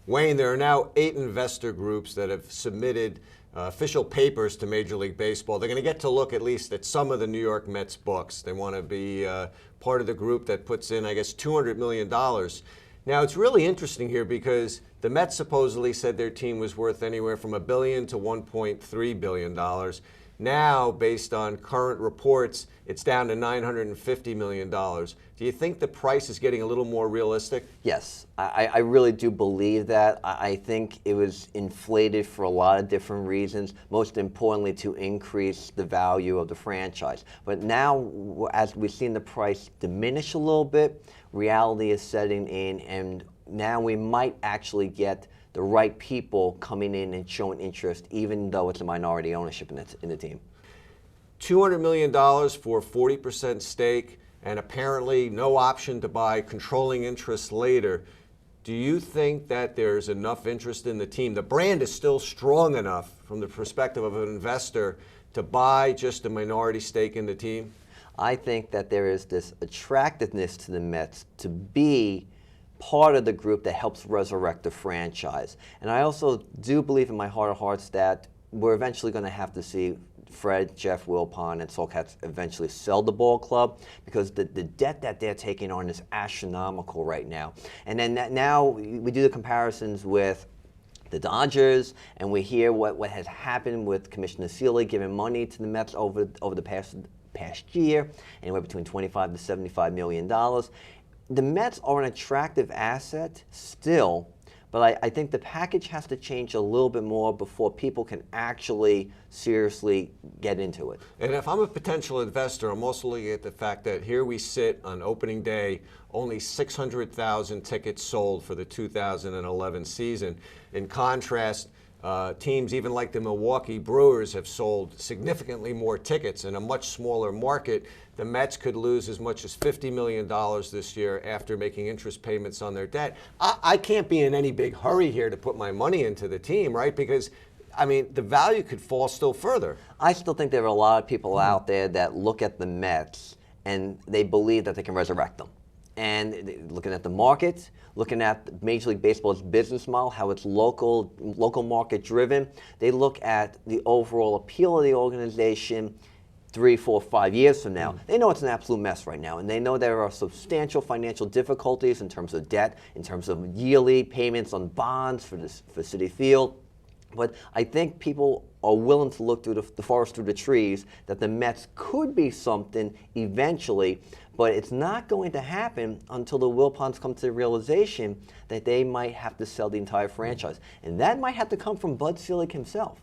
Wayne, there are now 8 investor groups that have submitted official papers to Major League Baseball. They're going to get to look at least at some of the New York Mets books. They want to be part of the group that puts in, I guess, $200 million. Now, it's really interesting here because the Mets supposedly said their team was worth anywhere from $1 billion to $1.3 billion. Now, based on current reports, it's down to $950 million. Do you think the price is getting a little more realistic? Yes, I really do believe that. I think it was inflated for a lot of different reasons, most importantly to increase the value of the franchise. But now, as we've seen the price diminish a little bit, reality is setting in, and now we might actually get the right people coming in and showing interest, even though it's a minority ownership in the team. $200 million for 40% stake, and apparently no option to buy controlling interest later. Do you think that there's enough interest in the team? The brand is still strong enough from the perspective of an investor to buy just a minority stake in the team? I think that there is this attractiveness to the Mets to be part of the group that helps resurrect the franchise. And I also do believe in my heart of hearts that we're eventually going to have to see Fred, Jeff Wilpon, and Saul Katz eventually sell the ball club, because the debt that they're taking on is astronomical right now. And then now we do the comparisons with the Dodgers, and we hear what has happened with Commissioner Seeley giving money to the Mets over the past year, anywhere between $25 to $75 million. The Mets are an attractive asset still, but I think the package has to change a little bit more before people can actually seriously get into it. And if I'm a potential investor, I'm also looking at the fact that here we sit on opening day, only 600,000 tickets sold for the 2011 season. In contrast, teams even like the Milwaukee Brewers have sold significantly more tickets in a much smaller market. The Mets could lose as much as $50 million this year after making interest payments on their debt. I can't be in any big hurry here to put my money into the team, right? Because, I mean, the value could fall still further. I still think there are a lot of people out there that look at the Mets and they believe that they can resurrect them. And looking at the market, looking at Major League Baseball's business model, how it's local market driven, they look at the overall appeal of the organization 3, 4, 5 years from now. They know it's an absolute mess right now, and they know there are substantial financial difficulties in terms of debt, in terms of yearly payments on bonds for Citi Field. But I think people are willing to look through the forest through the trees that the Mets could be something eventually, but it's not going to happen until the Wilpons come to the realization that they might have to sell the entire franchise. And that might have to come from Bud Selig himself.